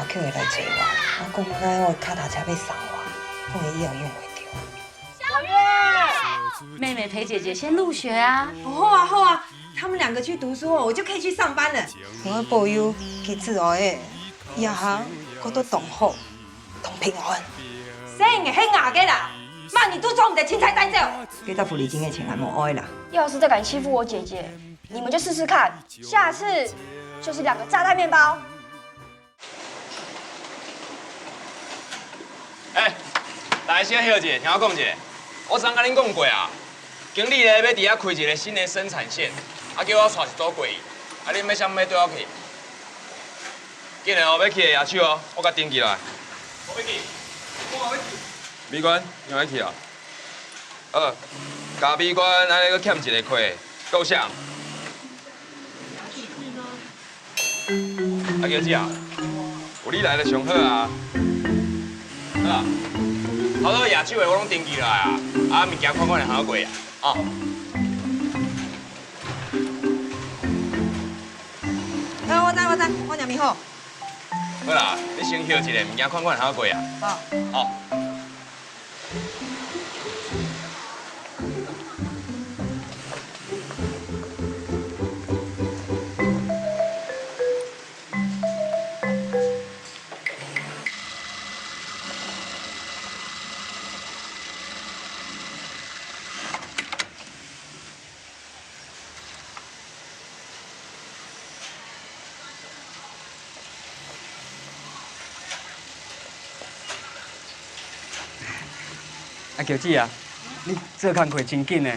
阿 Q 会来找我，啊，讲明仔我脚踏车要送我，讲伊以后用袂着。小月，妹妹陪姐姐先入学啊。好啊好啊，他们2个去读书，我就可以去上班了。我保佑去自学的，以后我都同好，同平安。生的很牙个啦，妈你都装你的青菜带走。给到福利金的钱还无爱啦。要是再敢欺负我姐姐，你们就试试看，下次就是2个炸弹面包。大家先休一下，听我讲一下。我昨甲恁讲过啊，经理咧要伫遐开一个新的生产线，啊叫我带一组过去，啊恁要啥物要对我去？今日哦要去的野手哦，我甲登记来。我要去，我要去。美观，你要去啊？加美观，安尼搁欠一个课，够啥？啊叫姐啊，有你来就上好啊。好啊。好多野手的我拢登记落来啊，啊物件款款就好过啊，哦。我知，我念咪好。好啦，你先休一下，物件款款就好过啊。好。哦。啊，乔姐啊，你做工课真紧呢。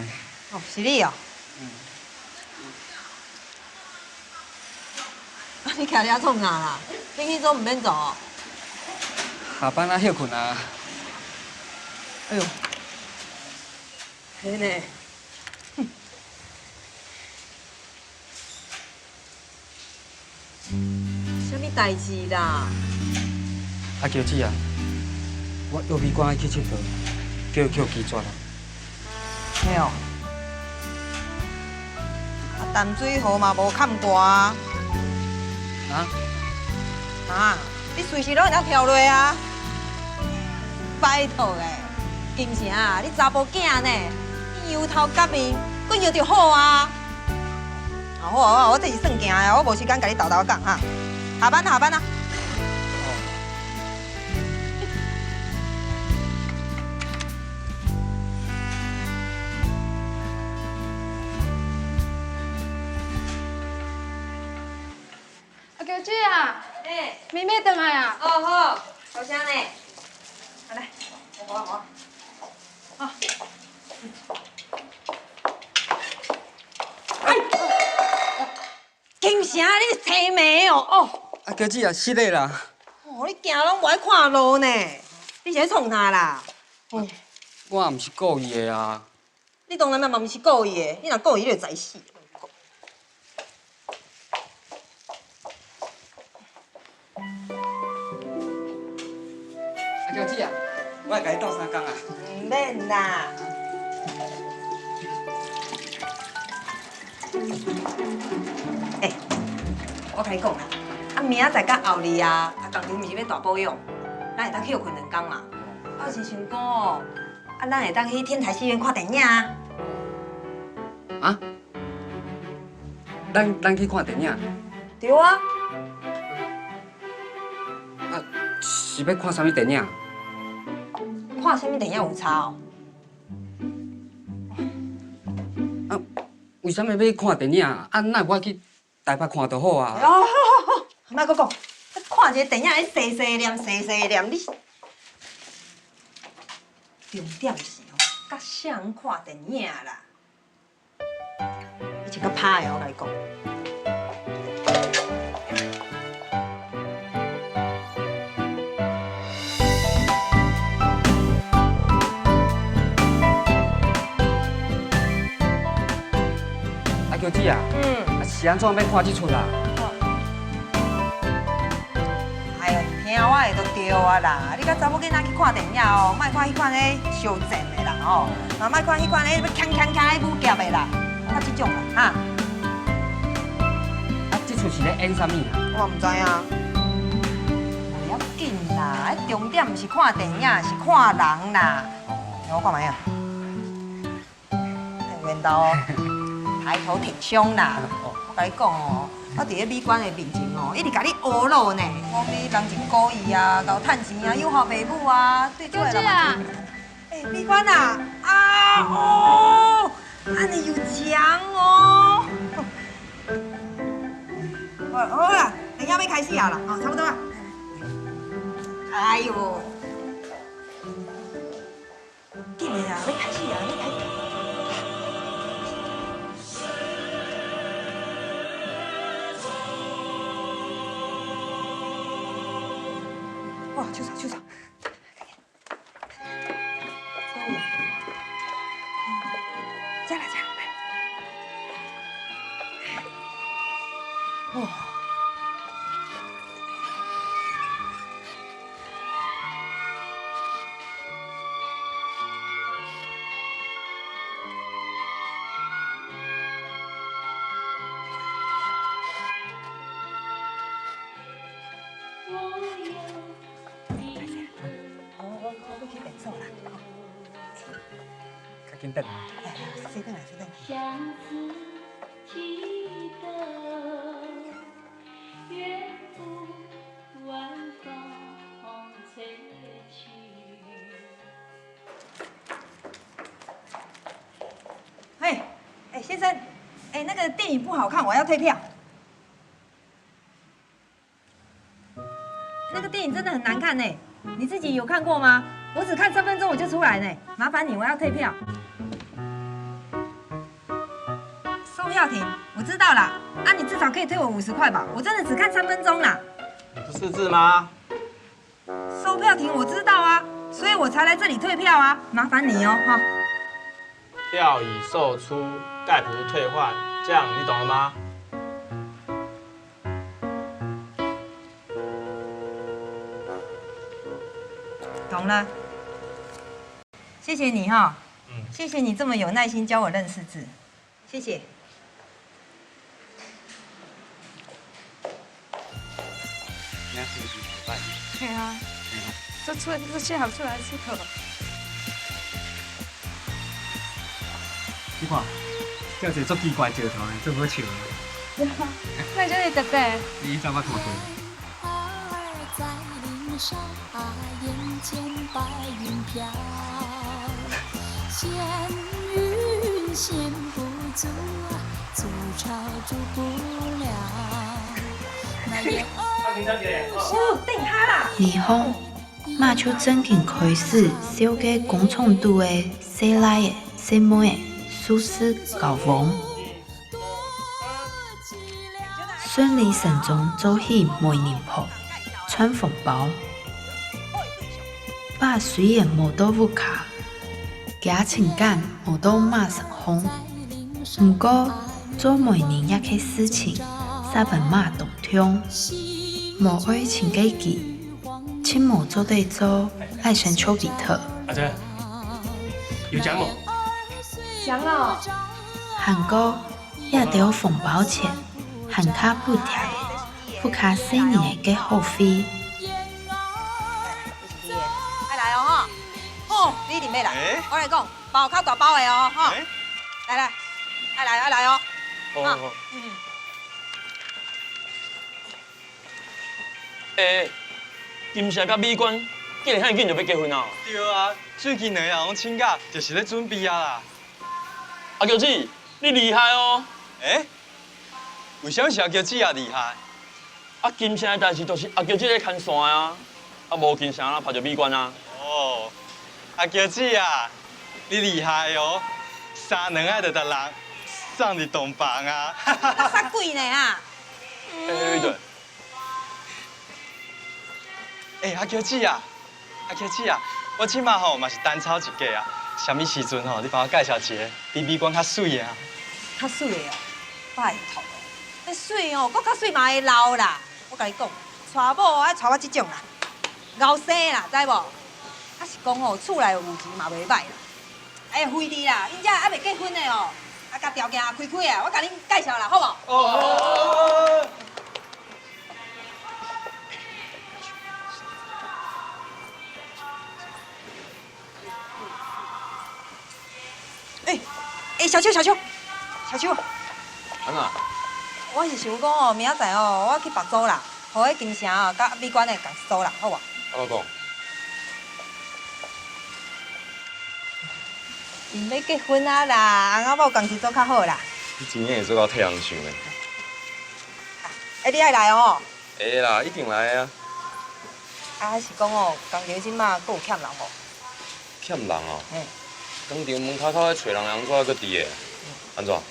哦，是你哦。啊，你徛遐创啥啦？你去做唔免做哦。下班啊，休困啊。哎呦，嘿呢。什么代志啦？啊，乔姐啊，我约美馆去佚佗，叫伊寄绝啦。嘿哦。啊，淡水河嘛无看大啊。啊？啊，你随时拢会当跳落啊！拜托诶，金城啊，你查甫囝呢，你油头甲面，佫摇着好啊！好啊，我这是算行诶，我无时间甲你叨叨讲哈。下班啊！阿乔姐啊，妹妹回来啊。哦好，小香呢？来，我。好。金城，你青眉哦！哦。啊，乔姐啊，失礼啦。哦，你行拢无爱看路呢，你是咧创啥啦？哦，我也毋是故意的啊。你当然嘛毋是故意的，你若故意，你就知死。啊，乔姐啊，我来甲你斗相共啊。唔免啦。我甲你讲啦，啊明仔载甲后日啊，工程毋是要大保养，咱会当休困2天嘛。我是想讲哦，啊咱会当去天台戏院看电影啊。啊？咱去看电影？对啊。啊，是要看啥物电影？看啥物电影有差哦？啊，为什么要看电影？啊，那我去台北看就好啊。好，莫搁讲，看一个电影，你细细念，你重点是哦，甲啥人看电影啦？你真个歹的，我甲你讲。啊，乔姐啊，啊是安怎要看这出啦？哎呦，听我的就对啊啦！你甲查某囡仔去看电影哦，莫看迄款咧烧钱的啦哦，嘛莫看迄款咧要锵咧武夹的啦，看这种啦哈。啊，这出是咧演啥物啊？我唔知啊。重点毋是看电影，是看人啦。我看卖啊，缘投抬头挺胸啦。我甲你讲哦，我伫咧美馆的面前哦，一直甲你婀娜呢。讲你人情故意啊，搞趁钱啊，诱惑爸母啊，对这个人嘛。美馆啊，哦，安尼又强哦。好啦，等一下要开始啊啦，差不多啦。哎呦，紧的啊，要开始啊，要开始。哇，球场。加来，哦。我去变数啦。较紧等。谁等来？相思记得，远赴晚风吹去。先生，那个电影不好看，我要退票。那个电影真的很难看呢，你自己有看过吗？我只看3分钟我就出来呢，麻烦你，我要退票。售票亭，我知道啦，你至少可以退我50块吧？我真的只看3分钟啦。你不识字吗？售票亭我知道啊，所以我才来这里退票啊，麻烦你哦，哈。票已售出，概不退换，这样你懂了吗？懂了，谢谢你哈，谢谢你这么有耐心教我认识字，谢谢。你看是不是拜？对啊，这幸好出来吃口。你看，这是足奇怪石头的，做好笑的。那就是特别。你怎捌看过？在林梢，眼前白云飘，闲云闲不住，筑巢筑不了。那燕儿定他啦！二方马手真紧开始小家工厂拄的细来的细妹的苏斯搞房，顺理成章做起媒人铺、穿缝包。爸虽然无到屋卡，假情感无到马成风，不过做媒人也去事情，三本马动通，无爱情假期，亲无做对做，爱神丘比特。阿珍，有奖冇？想哦，韩国也得有缝包钱，韩卡不贴，不卡4年的给后费。爱来哦哈，哦，你一定要来。我来讲，包较大包的哦哈。来，爱来哦。哦。金城甲美馆竟然遐紧就要结婚啊？对啊，最近两人请假，就是咧准备啊啦。阿桥子，你厉害哦！为什么是阿桥子也厉害？金城的代志都是阿桥子咧看线啊，无金城啦拍着美馆啊。哦，阿桥子啊，你厉害哦！3两爱就逐人送入洞房啊！啥鬼呢啊？对。阿桥子啊，我即马吼嘛是单操一个啊。什么时阵吼，你帮我介绍一个比美馆较水的啊？较水的哦，拜托，那水哦，搁较水嘛会老啦。我甲你讲，娶某爱娶我这种啦，后生啦，知无？啊是讲吼，厝内有钱嘛袂歹啦。哎，非你啦，恁遮还袂结婚的哦，甲条件开开啊，我甲恁介绍啦，好无？小秋，安怎？我是想讲哦，明仔载哦，我去白州啦，互迄金城哦，甲美馆的共租啦，好无？安怎讲？因要结婚啊啦，翁仔某共时做较好啦。你真正会做到替人想的。你爱来哦？会啦，一定来啊！啊，是讲哦，工厂即马阁有欠人无？欠人哦。嘿。工厂门口口咧找人，人怎还佫伫个？安怎？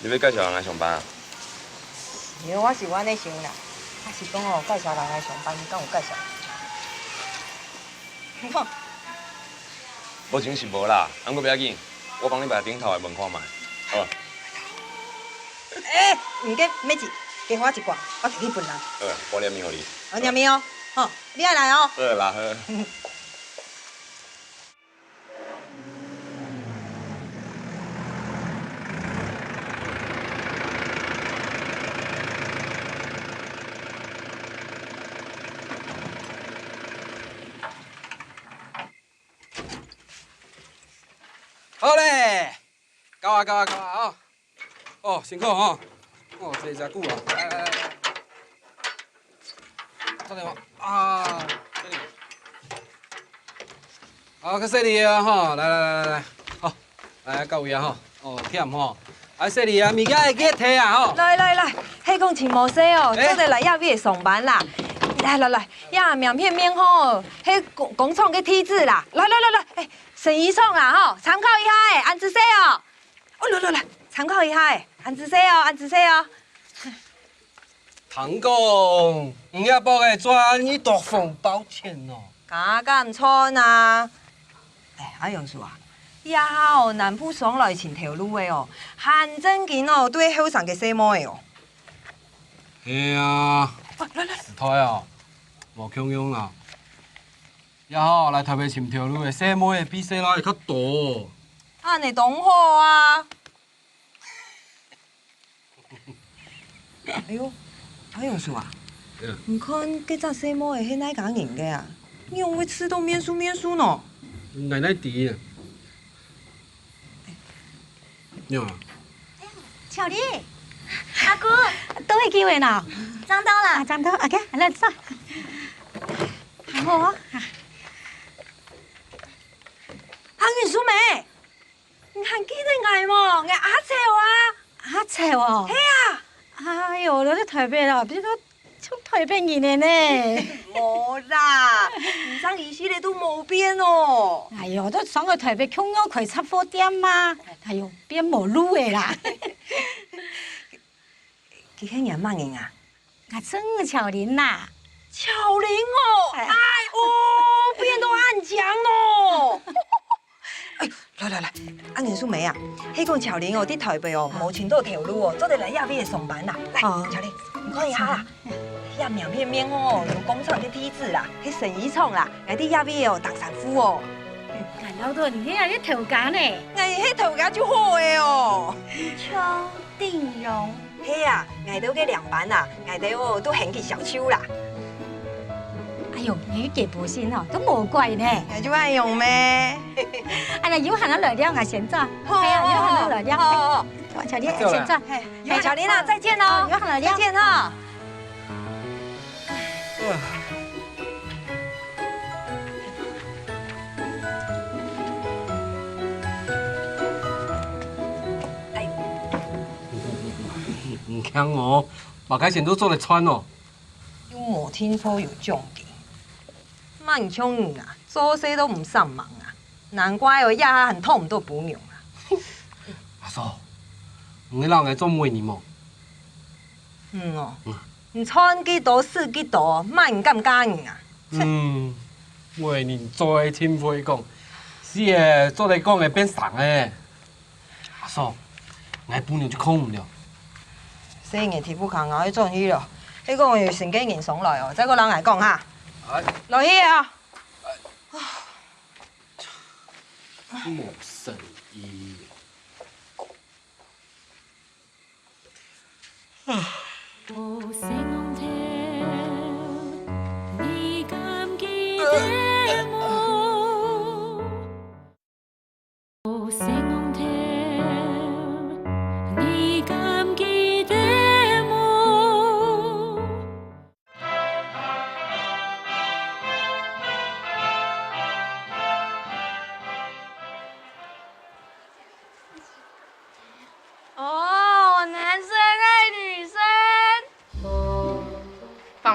你要介绍人来上班啊？因为我是安尼想啦，啊是讲哦，介绍人来上班，敢有介绍？你看，目前是无啦，不过不要紧，我帮你把顶头的问看卖，好吧？唔紧，免急，加我一罐，我摕去分人。好，我念名互你。我念名哦，好，你爱来哦。好啦，好。好嘞，到啊哦！哦，辛苦哦！哦，坐真久啊！来，打电话啊！好，较细腻啊吼！来，好，来到位啊吼！哦，忝吼！啊，细腻啊，物件会记得摕啊吼！来，迄讲请无说哦，做得来亚米上班啦。来，呀，名片面吼，迄工厂嘅梯子啦。来，沈怡创啦吼，参考一下诶，安子说哦。哦，来，参考一下诶，安子说哦。唐公，你要报个专一大方，抱歉哦。敢错呐？阿杨叔啊，以后南部上来穿条路的哦，很正经哦，对后生嘅洗毛的哦。嘿啊！来，实在哦，无强用啦。也好来台北穿条路的洗毛的比洗脑会较大。安尼当好啊！哎呦，阿杨叔啊，你看今早洗毛的迄哪敢硬的啊？你用会吃都面酥呢。奶奶滴啊！娘啊！巧丽，阿姑，都会机会呢，长到了，长到，OK， 来坐，好啊。阿元淑梅，你还记得我无？我阿丑啊！阿丑哦。嘿啊！哎呦，我在台北啦，别说从台北人的呢。无啦，唔知意思你都冇变哦。哎呦，都上去台北穷要开杂货店嘛，哎呦，变无路的啦。佢迄人乜人啊？我郑巧玲啦。巧玲哦，哎哦，变都暗讲哦。来，阿元淑梅啊，迄个巧玲哦，伫台北哦，无穿到条路哦，做得来亚美上班啦。来，巧玲，你看一下啦。呀，苗片面哦，有工厂的梯子啦，迄生意创啦，我伫亚美哦当sản夫哦。老多，你睇下啲头家呢？哎，迄头家就好的哦。邱定荣。嘿啊，我都去两班啦，我都哦都很去小秋啦。哎呦，你幾部先哦，都冇貴呢。我就愛用咩？哎呀，有行到來了，我先做。好，係啊，有行到來了。好，我巧玲先做。嘿，巧玲啊，再見哦。有行來了。再見哈。唔强哦，马开线都做得穿哦。又冇聽說有中的，慢窮人啊，做事都唔上忙啊，難怪我呀很痛唔到補尿啊。阿嫂，你老愛做媒呢麼？唔穿幾多試幾多，慢唔咁加人啊。媒人做的真會講，是誒做嚟講會變傻誒。阿嫂，我補尿就控唔了。四年鐵夫強我去做呢咯，呢個要成幾年上來哦，這個人嚟講下，落去啊！冇誠意。無聲浪聽，你敢記得我？無聲浪聽。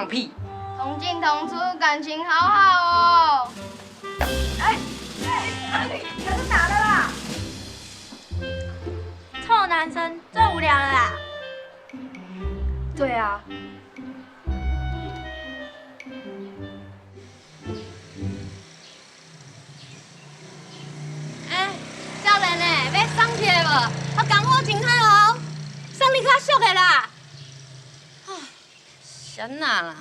放屁！同进同出，感情好好哦。你可是哪的啦？臭男生最无聊了啦。对啊。少年呢，要送去的无？我讲好真歹哦，送你较俗的啦。啥啦？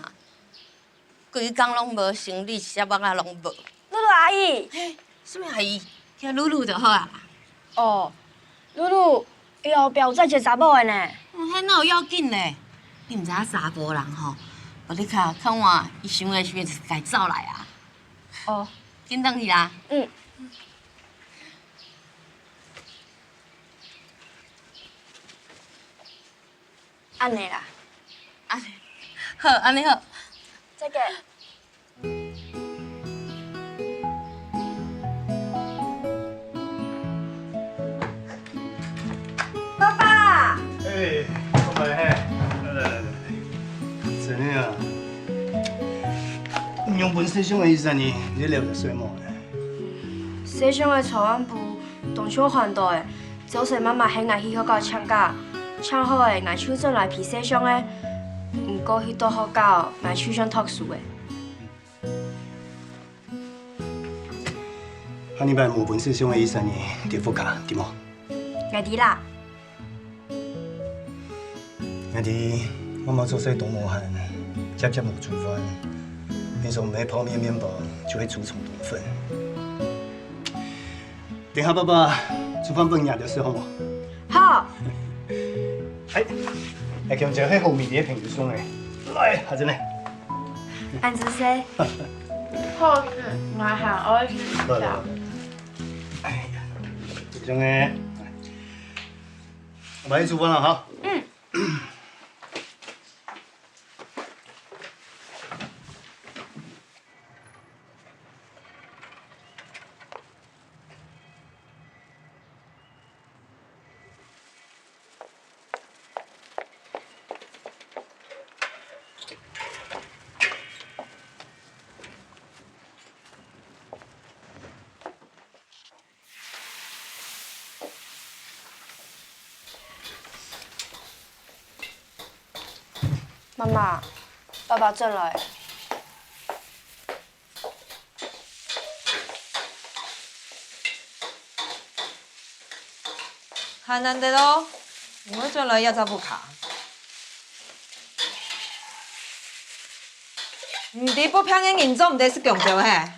规工拢无生理，啥物啊拢无。露露阿姨。什么阿姨？叫露露就好啊。哦，露露，以后不要有再一个查某的呢。迄哪有要紧嘞？你毋知影查甫人吼，无你看换伊想的时阵就是该走来啊。哦，紧转去啦。嗯。安尼啦。安尼，好，安尼好。再见。爸爸。哎，过来嘿，来，真的啊！用本世上的医生呢，你了解什么？世上的草案部动手反对的，早生妈妈很爱去学校请假，请好的爱手转来批世上的，不过迄桌学校爱手上特殊的。哈尼办无本世上的医生呢，地副卡对吗？爱迪啦。爱迪，我妈做些东无汉，家无煮饭，平常买泡面、面包就会煮成多份。等下爸爸煮饭饭夜的时候嘛。好。哎，来强者迄后面的朋友送的，来，下真嘞。安子生。好事，我喊儿子来。哎呀，这种的，我帮你煮饭了哈。嗯。妈妈，爸爸转来。很难得咯，我转来要查不卡。唔伫不偏眼严重，唔得是强着嘿。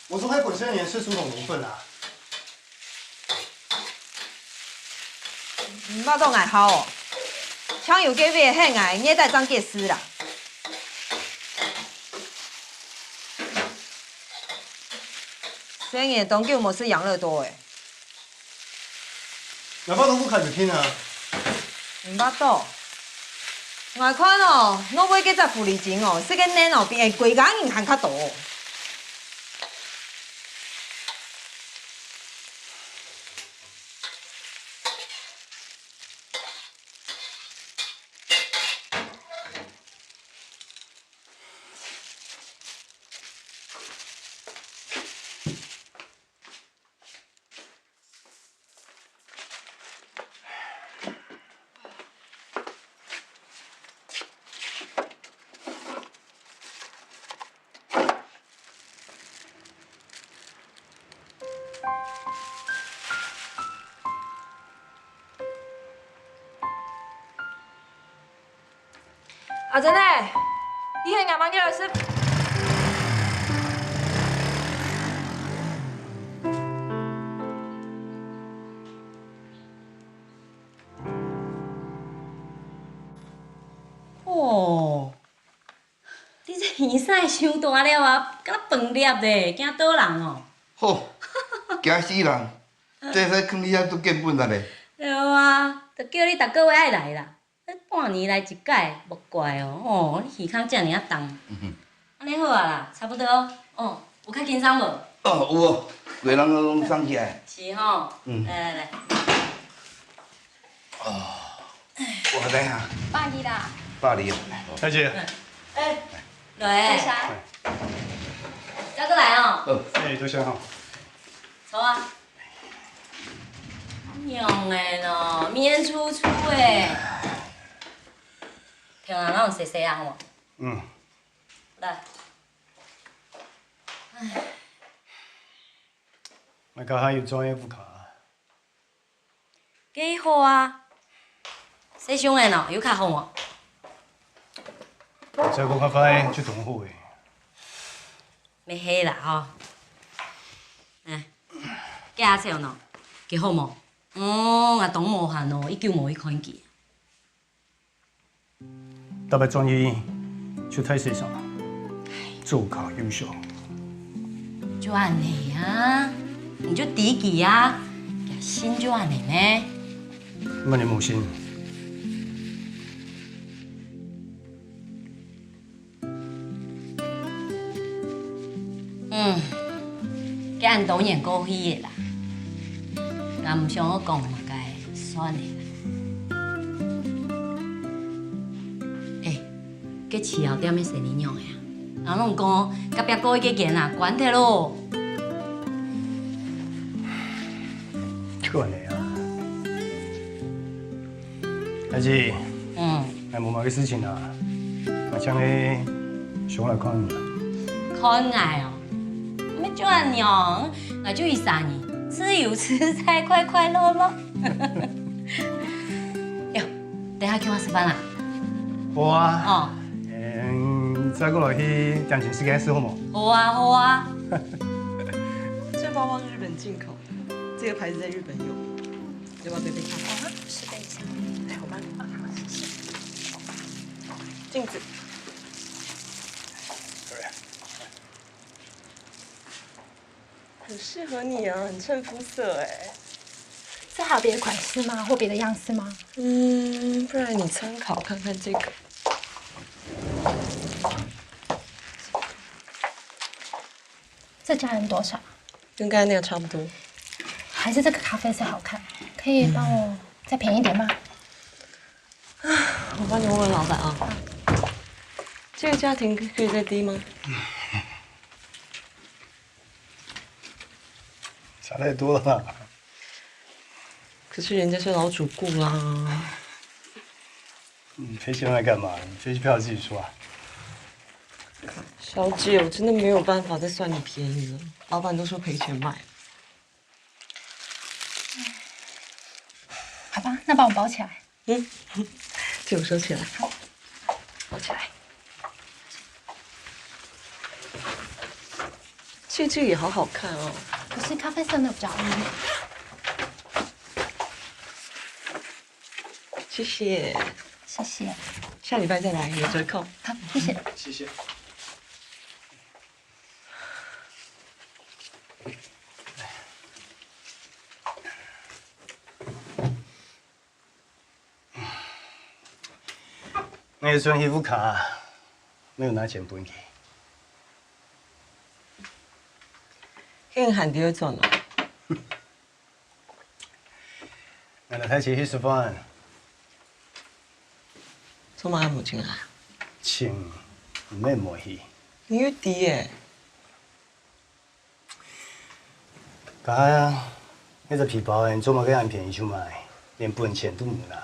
我说他本身也是属同年份啊。唔捌当爱好哦，抢有给别很爱虐待张介师啦。生意当叫模式养乐多诶，哪怕都不开始听啊。唔捌到。外款哦，我买几只福利钱哦，这个年哦比规家银行较大。阿珍嘞，你很眼忙叫是？哦，你这耳屎伤大了啊，敢饭粒嘞，惊倒人哦。好，惊死人！这使囥你遐做根本啊咧。对啊，着叫你逐个月爱来啦。半年来一届，无怪哦。哦，你耳孔遮尔啊重。安尼好啊啦，差不多。哦，有较轻松无？哦，有哦，规人拢松起来。是吼。来来来。我等下。巴黎啦。巴黎。小姐。哎，来，再过来哦。哎，多谢哈。走啊。用的咯，面粗粗的。听啊，咱有洗洗啊，好无？嗯。来。哎。那个还有专业副卡。几好啊！洗伤的喏，有较好无？再讲较快就同好诶。没黑啦吼。哎，假册喏，几好无？啊，懂无限哦，1951看见。特别专业就太细上了，做卡优秀。就安尼啊，你就低级啊，也心就安尼咩？那你母亲。计按导演过去的啦，若唔想我讲嘛，该算的啦。哎，计伺候点的生理用的啊，人拢讲隔壁过去个见啊，管脱咯。就安尼啊。孩子。哎，无嘛个事情啊，我将个上来看你啦。看爱哦。没就安样，我就一3年，自由自在，快快乐乐。哟，等下叫我吃饭啦。好啊。哦。再过来去江景市街市好冇？好啊，好啊。这包包是日本进口的，这个牌子在日本有，要不要对对看？试背一下。来，我帮你。谢谢。镜子。很适合你啊，很衬肤色哎。这还有别的款式吗？或别的样式吗？不然你参考看看这个。这价人多少？跟刚才那个差不多。还是这个咖啡色好看？可以帮我再便宜点吗？我帮你问问老板啊。这个价钱可以再低吗？差太多了啦。可是人家是老主顾啦。赔钱来干嘛？你飞机票自己出啊。小姐，我真的没有办法再算你便宜了，老板都说赔钱卖。好吧，那帮我包起来。借我收起来。好，包起来。这个也好好看哦。可是咖啡色那比较暗。谢谢。谢谢。下礼拜再来，有折扣。好，谢谢。谢谢。那个专业副卡没有拿钱分给。跟喊第二转了。那台车去吃饭。做嘛母亲啊？请，唔免莫去。你月底耶？噶，那个皮包人做嘛个按便宜出卖，连本钱都冇啦。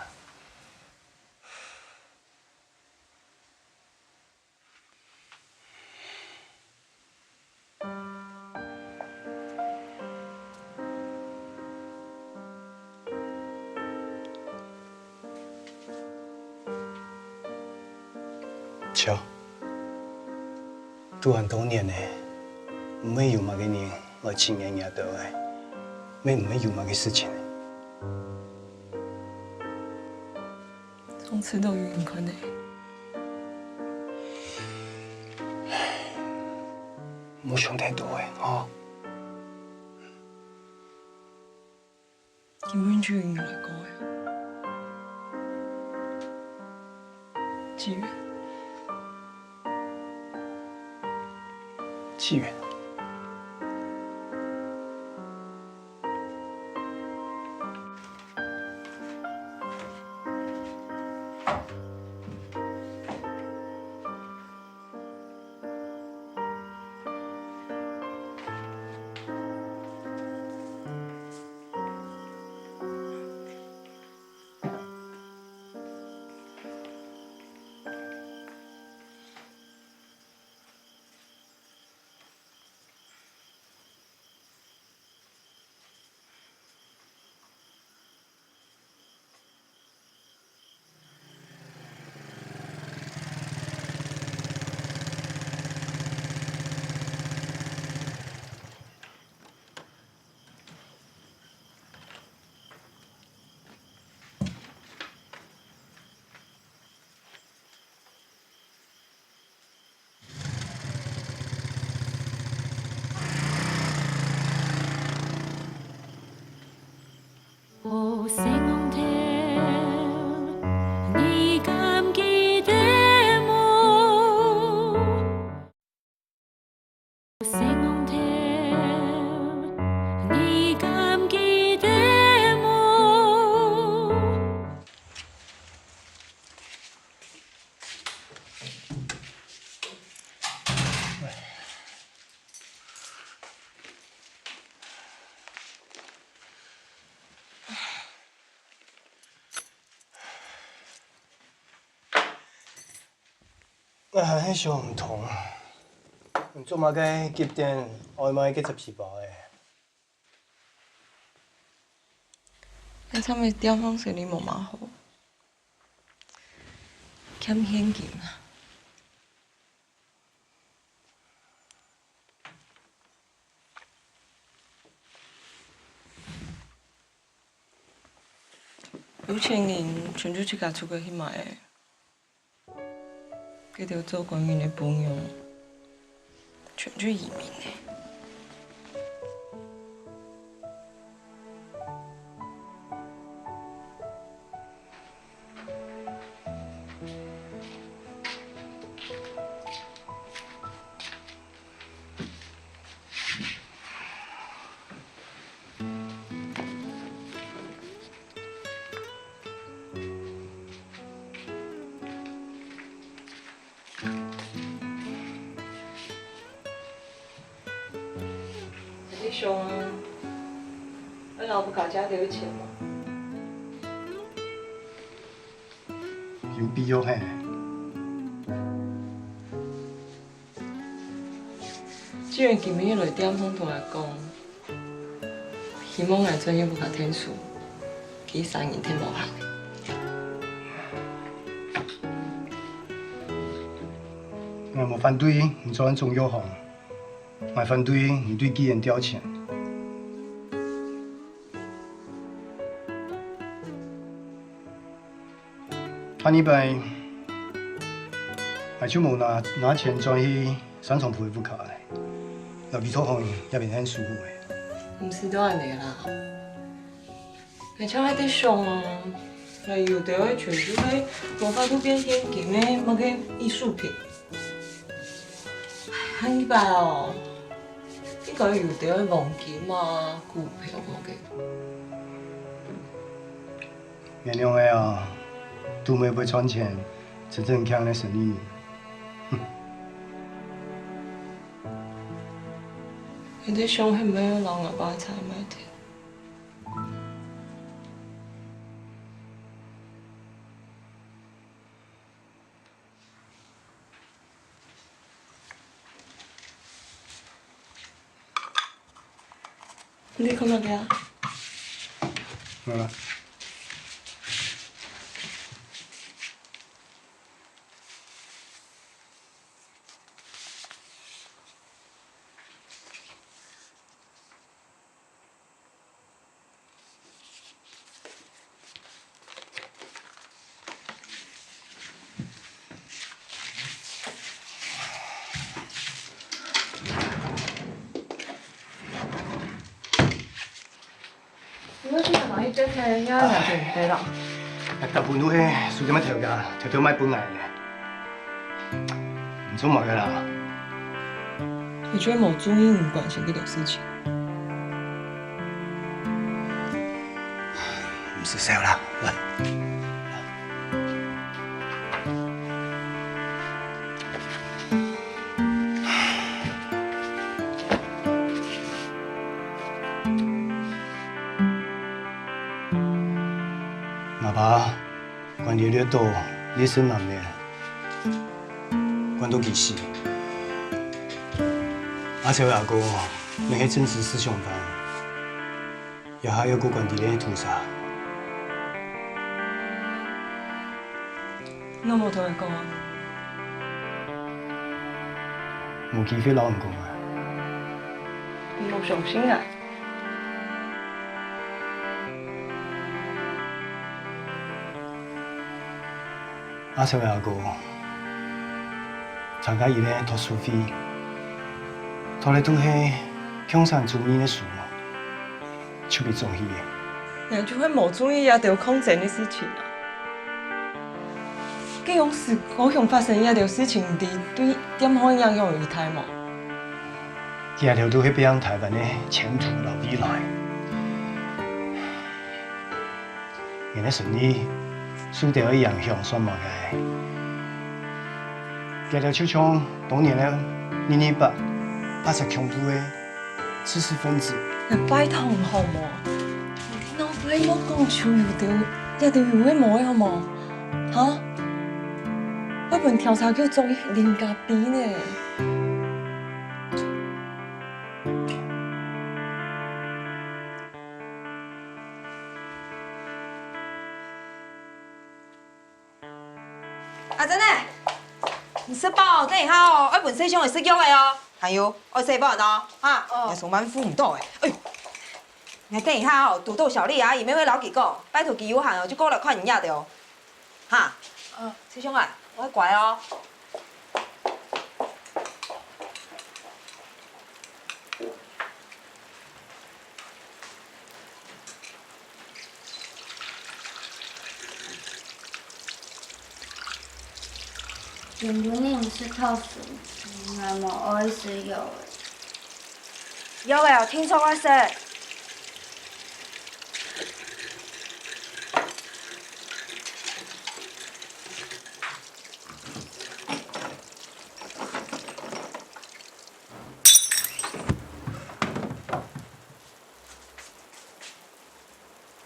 瞧，读完多年呢，没有嘛个人我亲眼见到的，没有嘛个事情。从此都有可能。冇想太多的哦。根本就用来讲的。几元？几元？迄上唔同，做嘛个急点，外卖计10包诶。你参的点方生意无嘛好，欠现金啊。有钱人全就去甲出过迄卖的，佮着做官员的榜样，全就移民的。你想啊，我老婆搞家就有钱嘛？有必要嘿。既然今日来点方同来讲，希望俺专业不考天数，去3年天无学。我无反对你做咱中药行，我反对你对技人调钱。他那边，我就无拿钱转去三重埔的副卡的，那委托行也袂很舒服的。唔是都安尼啦，而且我在想啊，那有的个全部迄无法度变现金的某个艺术品。很意外哦，应该有得黄金啊、股票嗰个。原谅我啊，都没要赚钱，真正强的生意。你在想迄没有人阿爸才买的。你看乜嘢？嗯。我今日買一隻係一兩件係啦。大部分都係輸咁樣調價，條買本嚟嘅，唔做埋噶啦。你覺得冇注意唔關心這條事情？唔是笑啦，來。阿爸，管你掠到你身難面，管到幾時？阿超阿哥，你係正式思想班，也還有個管啲咧屠殺。我冇同佢講啊。冇機會老人講啊。你冇上心啊。阿超阿哥參加伊咧讀書會，讀咧都係共產主義嘅書，特別中意嘅。人就會冇注意也條空前嘅事情啊。這種事高雄發生一條事情，對點可以影響於台嘛？這條都係影響台灣嘅前途和未來。人嘅順利。輸掉嘅影響算嘛嘅，這條就像當年嘅228恐怖嘅知識分子。拜託唔好嘛，你老婆要講出有條有嘅冇嘅好冇？嚇？我份调查叫做林家逼呢。阿珍呢？你吃饱等一下哦，要问细兄会食药的哦。还有，爱吃饭哦，啊，要上班付唔到的。哎呦，你等一下哦，拄到小丽阿姨，免老记讲，拜托其有限哦，就过来看营业的哦。哈，细兄啊，我乖哦。原本你唔是透视，我无好意思有的。有诶，听说我说。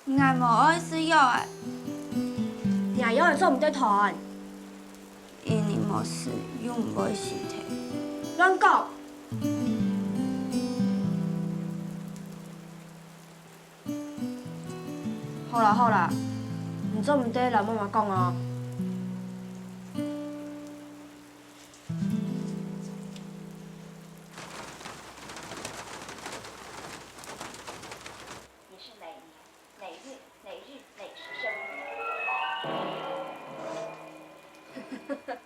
我无好意思有诶。你有诶做唔对团。因你无事，又唔买身体。乱讲！好啦好啦，唔做唔对，老妈妈讲哦。你是哪年哪月哪日哪时生？你怎么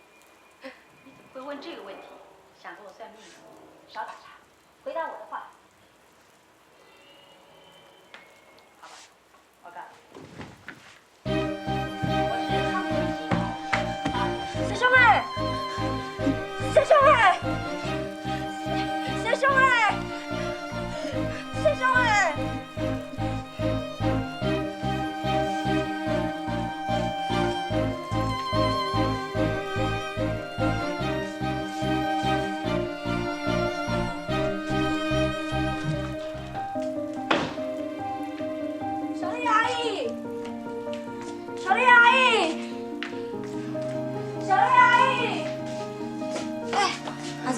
会问这个问题？想跟我算命？少打岔，回答我的话。好吧，我告诉你，我是康熙师兄哎，师兄哎，师兄哎，师兄哎。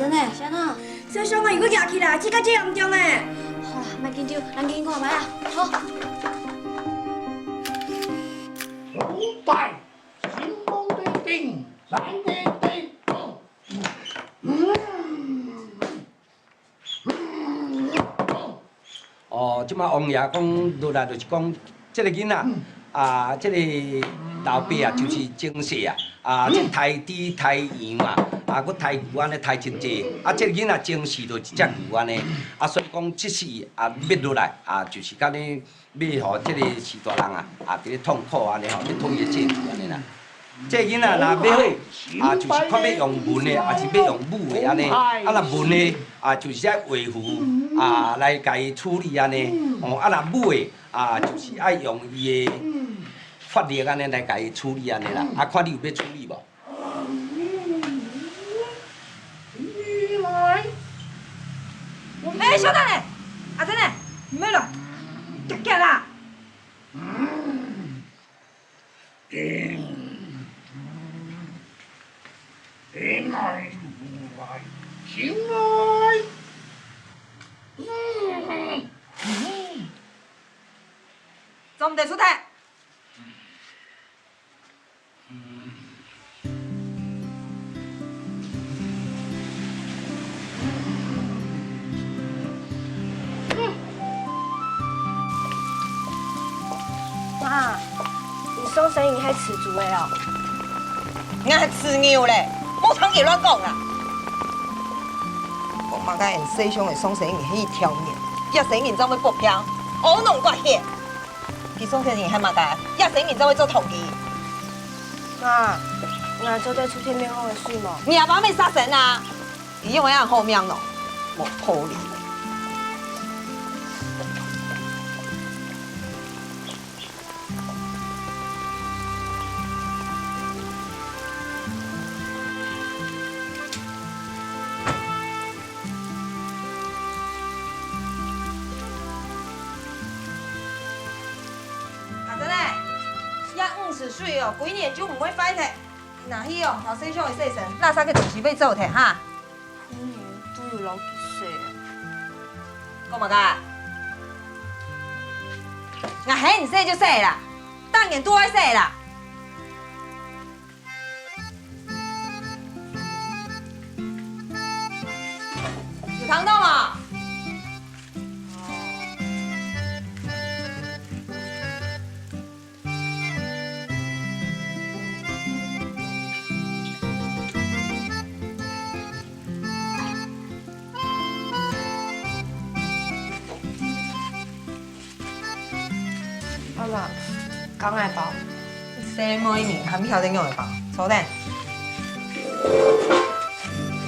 真的，啥呐？小兄啊，又去夹起来，这个这严重诶！好啦，莫紧张，咱紧看卖啊。好。五百，心目的定，三年定。哦，即摆王爷讲落来就是讲，即个囡仔啊，即个老爸啊，就是精细啊，即刣猪刣羊啊。佫刣牛安尼刣真济，即个囡仔精细就一只牛安尼，所以讲即世要落来就是甲你要互即个士大人伫咧痛苦安尼吼，要统一政治安尼啦。即个囡仔若要好，就是看要用文的，还是要用武的安尼。若文的就是爱维护来家己处理安尼。若武的就是爱用伊的法律安尼来家己处理安尼啦。看你有要处理无？哎，小蛋呢？阿珍呢？唔要了，夹夹啦。心爱。做唔得出题。妈，你送生意迄吃猪的哦？我还吃牛嘞，莫通伊乱讲啦。我妈甲因细兄的送生意迄条命，也生意怎会不平？乌弄怪险。伊送生意还嘛甲，也生意怎会做统计？妈，我做对出天面后的事吗？你阿爸没杀神啊？伊用样后面咯，莫偷理。水哦，几年就唔会歹摕。那去哦，头洗上的细神，垃圾个就是要做摕哈。虎年都有老几岁啊？讲嘛个？那嘿，你洗就洗啦，当然都爱洗啦。有糖豆吗？妈妈，刚来包。洗每年含漂顶用的包，坐等。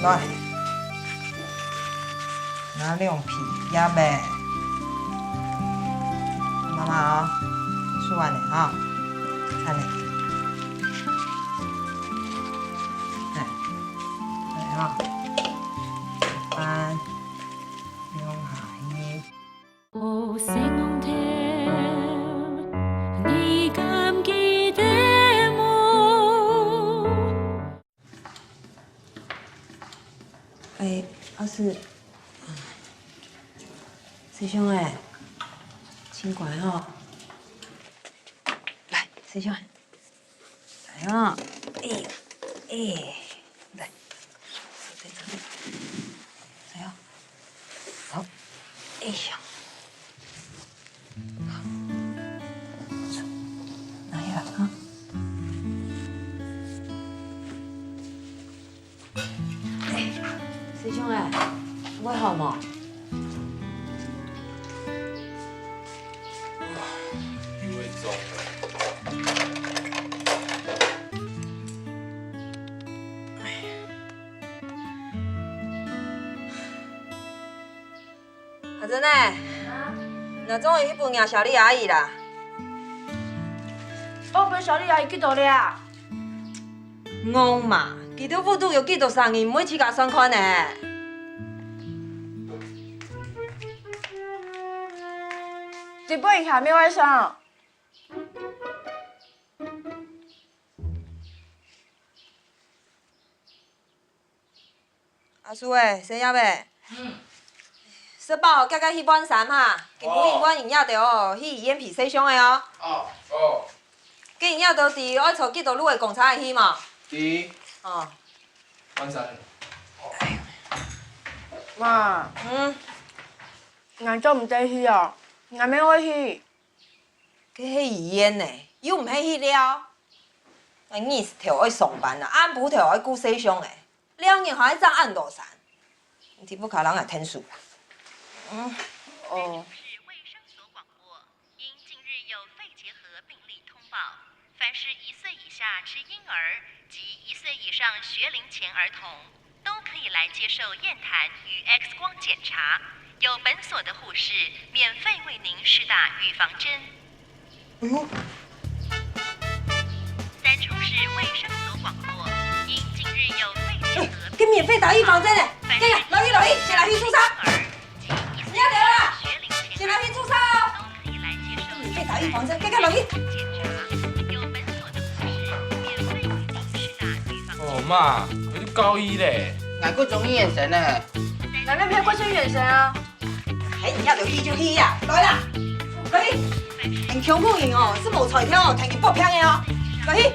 来，拿两皮鸭呗。妈妈哦，吃完了啊，看嘞。来啊，翻，用下伊。哦，星空天，你敢记得我？阿是，师兄哎，请过来吼。来，师兄，来啊，来，来啊，好，哎呀。拿下啊！师兄哎，我好冇？因为中阿珍哎，那总会去分赢小丽阿姨啦。我跟小丽阿姨几多了？戆嘛，记到副都又记到3年，每次甲算款呢。一杯下面外上。阿叔诶，生鸭呗。说饱加迄碗衫哈，今晡日阮营业着哦，去眼皮洗伤的哦。哦。今营业着伫爱厝记到你的公差的去嘛？伫。哦。晚餐。妈。俺做唔得去哦，俺免我去。去迄医院呢，又唔迄了。俺意思条爱上班啦，按补条爱顾洗伤的，了年还再按多衫，你不卡人来天数。哦。因近日有肺结核病例通报，凡是1岁以下之婴儿及1岁以上学龄前儿童，都可以来接受验谈与 X 光检查，由本所的护士免费为您施打预防针。三重市卫生所广播，因近日有肺结核，给免费打预防针嘞！这个，老一，先来去出杀。不要聊了，先来去出杀哦。免费打预防针，老一。哦妈，我都高1嘞。俺个中医眼神呢？俺那边过去眼神啊。嘿，你要就去就去呀，来啦，来去。你强迫人哦，是无彩票哦，听见爆片的哦，来去。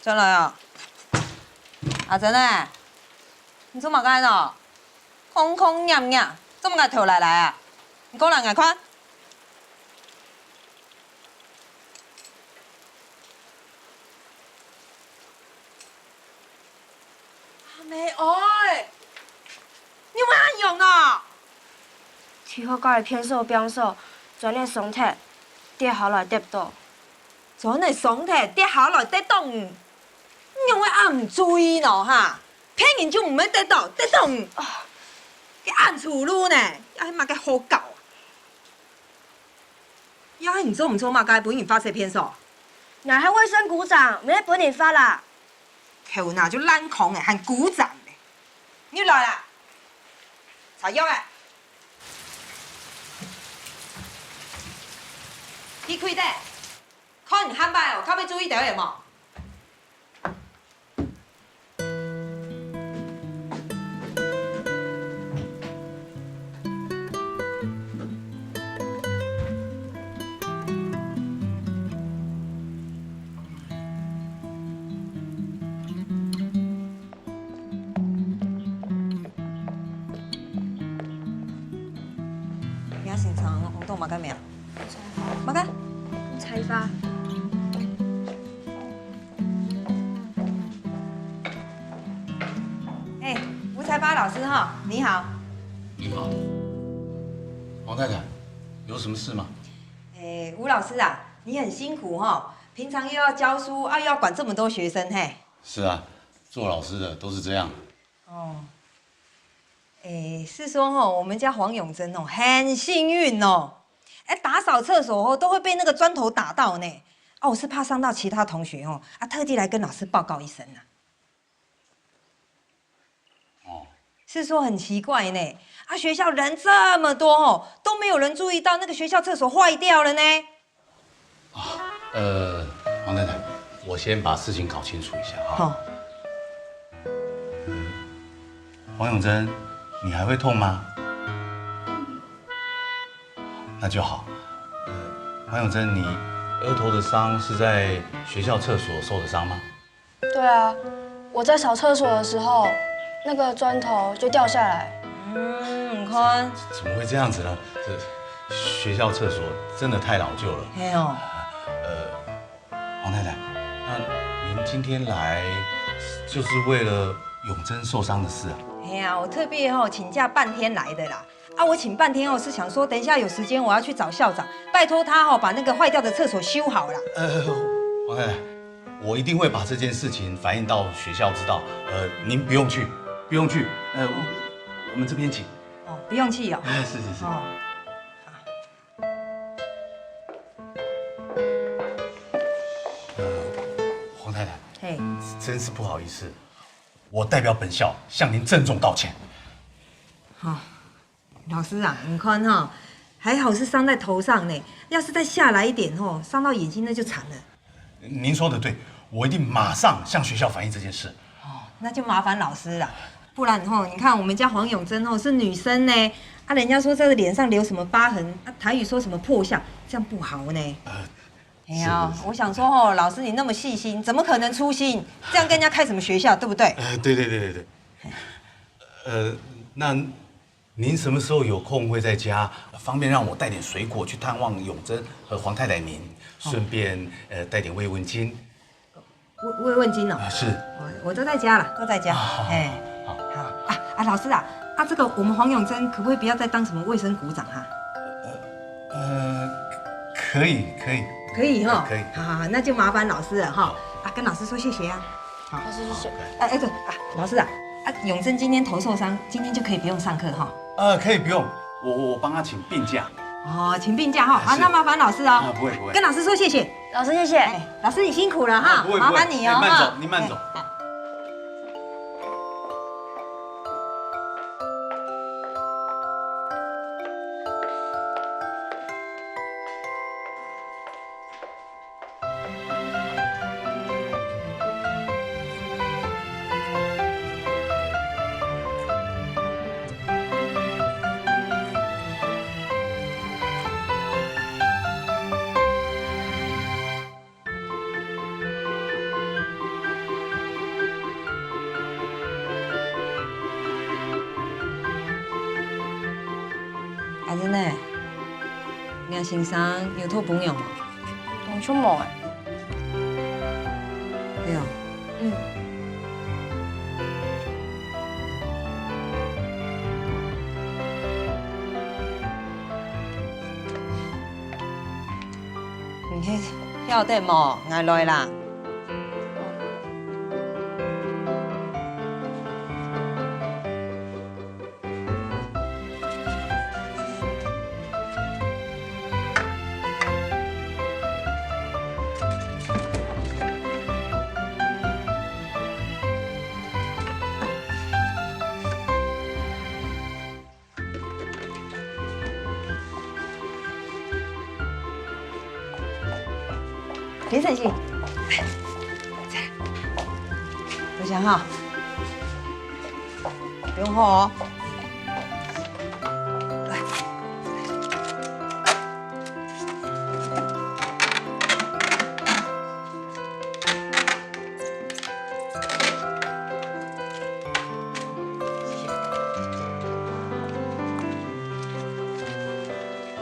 转来啊！阿珍诶，你做嘛干喏？空空念念，怎么个头来啊？你过来眼看。阿妹哎，你有冇用啊？天好教的偏手扁手，转的松铁，跌下来跌倒。转的松铁跌下来跌倒。你用个暗唔注意喏哈，偏骗人就唔免得到，得到去按厝路呢，要迄嘛个好搞啊！要迄唔做唔做嘛，该本人发这偏手，哪还卫生股长，没得本领发啦。头那就烂空诶，还鼓掌咧。你来啦，采药诶，你开的，看你喊摆哦，较要注意到有无？名姓长，红豆马干名，马干，采发。哎，吴才发老师哈，你好。你好，王太太，有什么事吗？哎，吴老师啊，你很辛苦哈，平常又要教书啊，又要管这么多学生嘿。是啊，做老师的都是这样。哦。哎，是说吼，我们家黄永贞哦，很幸运哦。哎，打扫厕所哦，都会被那个砖头打到呢。啊，我是怕伤到其他同学哦，啊，特地来跟老师报告一声啊。哦。是说很奇怪呢，啊，学校人这么多哦，都没有人注意到那个学校厕所坏掉了呢。王太太，我先把事情搞清楚一下哈。好。黄永贞，你还会痛吗？那就好。黄永贞，你额头的伤是在学校厕所受的伤吗？对啊，我在扫厕所的时候，那个砖头就掉下来。你看。怎么会这样子呢？这学校厕所真的太老旧了。嘿哦。黄太太，那您今天来就是为了永贞受伤的事啊？哎呀，我特别请假半天来的啦。啊，我请半天是想说，等一下有时间我要去找校长，拜托他把那个坏掉的厕所修好了。黄太太，我一定会把这件事情反映到学校知道。您不用去，不用去。我们这边请。哦，不用去哦。是是是。哦。黄太太，嘿，真是不好意思，我代表本校向您郑重道歉。好，老师啊，你看哈，还好是伤在头上呢，要是再下来一点伤到眼睛那就惨了。您说的对，我一定马上向学校反映这件事。哦，那就麻烦老师了，不然你看我们家黄永贞是女生呢，啊，人家说在脸上留什么疤痕，啊，台语说什么破相，这样不好呢。哎呀，我想说老师你那么细心，怎么可能粗心？这样跟人家开什么学校，对不对？对。那您什么时候有空会在家，方便让我带点水果去探望永贞和黄太太您，顺便带点慰问金。慰问金哦？是，我都在家了，都在家。哎，好啊，老师啊，这个我们黄永贞可不可以不要再当什么卫生股长哈？可以哈，可以。好，那就麻烦老师了哈。啊，跟老师说谢谢啊。好，老师谢谢。对啊，老师啊，永贞今天头受伤，今天就可以不用上课哈。可以不用，我帮他请病假。哦，请病假哈。好，那麻烦老师哦。不会。跟老师说谢谢。老师谢谢。老师你辛苦了哈，不会。麻烦你哦。慢走，您慢走。阿珍呢？名先生有托朋友吗？同出冇诶。对哦。晓得冇？挨来啦。别生气。多谢哈，不用喝哦。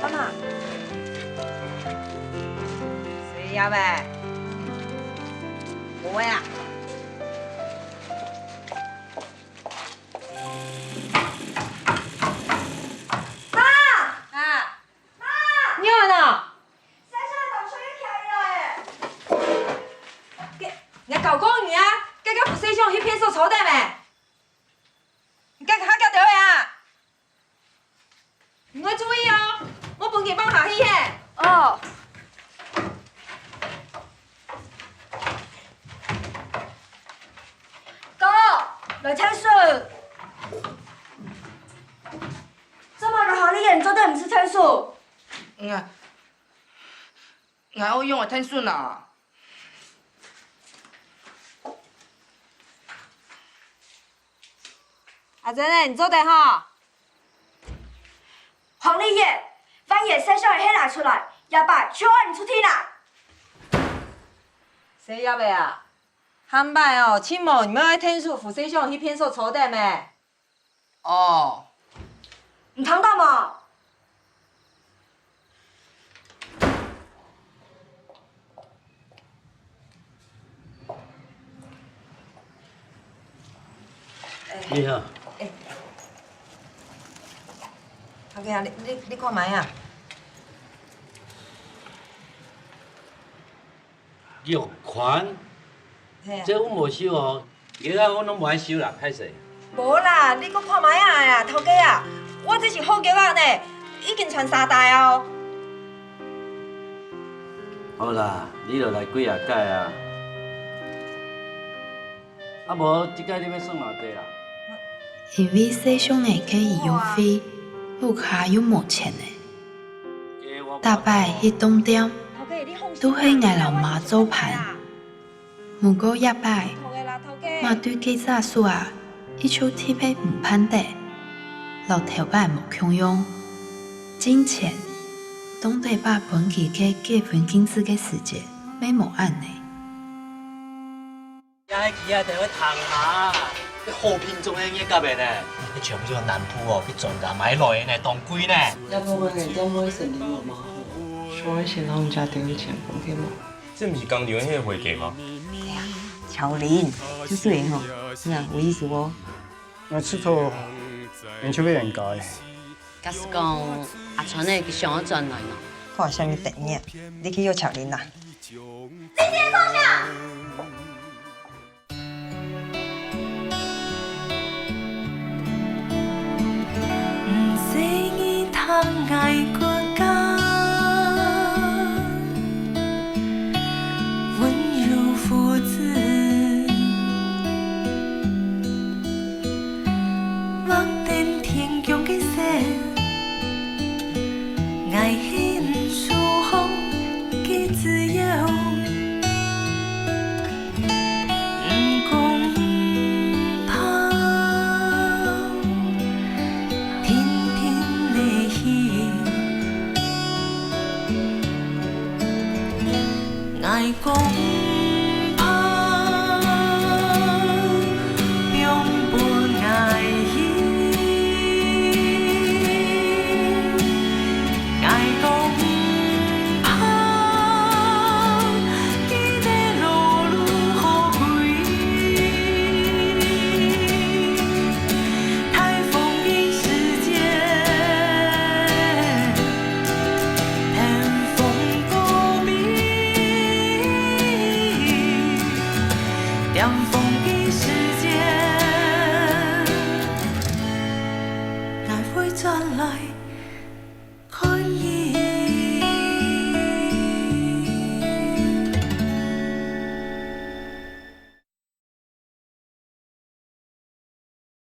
妈妈，谁呀呗？我呀。妈啊！妈，你好呢？山上同學要跳伊來。你搞公園啊？今個副西上去偏手炒蛋沒？你今下腳掉呀？唔該注意哦，我半件幫下去嘅。哦。哥，來聽書。這麼個行李眼做對唔是聽書？我用我聽書呢。阿珍呢？你做得哈？黃麗葉，半夜山上的黑拿出來，要把求你出天啦！誰要唄啊？喊擺哦，親某，你們愛聽書，副西上去偏手炒蛋沒？哦。唔聽到嘛？你好。頭家，你看賣啊？玉款，這我無收哦，藥啊我攏無愛收啦，歹勢。無啦，你搁看賣啊呀，頭家啊，我這是好藥啊呢，已經傳3代哦。好啦，你就來幾啊屆啊？啊無，這屆你要算偌濟啊？因為細兄的過醫藥費，副卡又無錢的，大擺去凍店，都係我老媽做盤。不過一擺，我對警察說啊，一出鐵皮唔攀得，老頭擺無強用，金錢當對把本期嘅結婚經濟嘅時節，沒無按呢。呀，佢啊，就去談下。好品種嘅嘢夾嘅呢？你全部都南鋪哦，佢仲㗎買來呢，當貴呢。要不我人家買成年我嘛好，所以先老人家等於錢分給我。這唔是剛聊迄個會計嗎？哎呀，巧玲，就水吼，是啊，有意思哦。我出頭研究人家嘅。假使講阿川呢，佢想要轉來喏。看啥物電影？你去約巧玲啦。你點放下？愛國家，溫柔父子，望見天穹嘅線，愛恨疏紅嘅自由，唔公怕，天天的戲。愛公怕，永不愛意。愛公怕，記得路路後悔。台風的世界，天風高比。涼風的世界，愛會轉來。